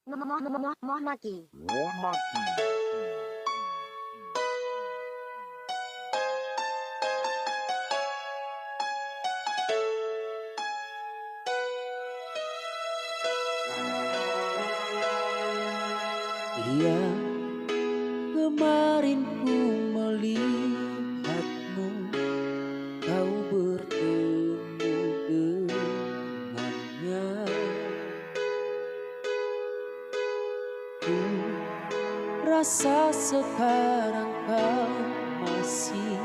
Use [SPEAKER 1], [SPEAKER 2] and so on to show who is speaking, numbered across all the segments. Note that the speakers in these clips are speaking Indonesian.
[SPEAKER 1] Mohmaki.
[SPEAKER 2] Iya, kemarin ku melihatmu, kau bertemu dengannya. Ku rasa sekarang kau masih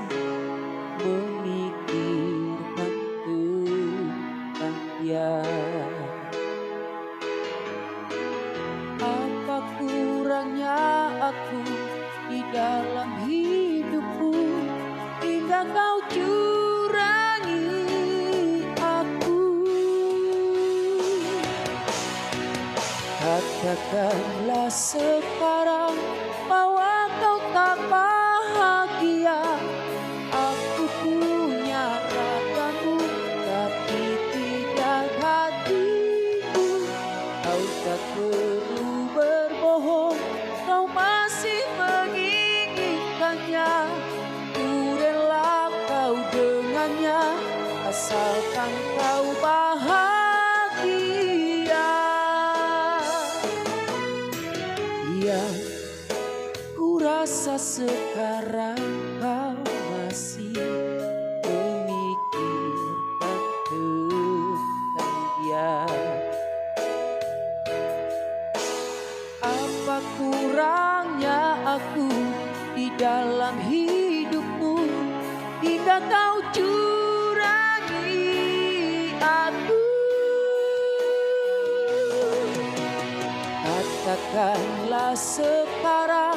[SPEAKER 2] memikirkan tentang dia. Apa kurangnya aku di dalam hidupku hingga kau curangi aku? Katakanlah sekarang bahwa kau tak bahagia. Aku punya ragamu tapi tidak hatiku. Kau tak perlu berbohong, kau masih menginginkannya. Ku rela kau dengannya, asalkan kau bahagia. Iya, ku rasa sekarang kau masih memikirkan tentang dia. Apa kurangnya aku di dalam hidupmu hingga kau curangi aku? Katakanlah sekarang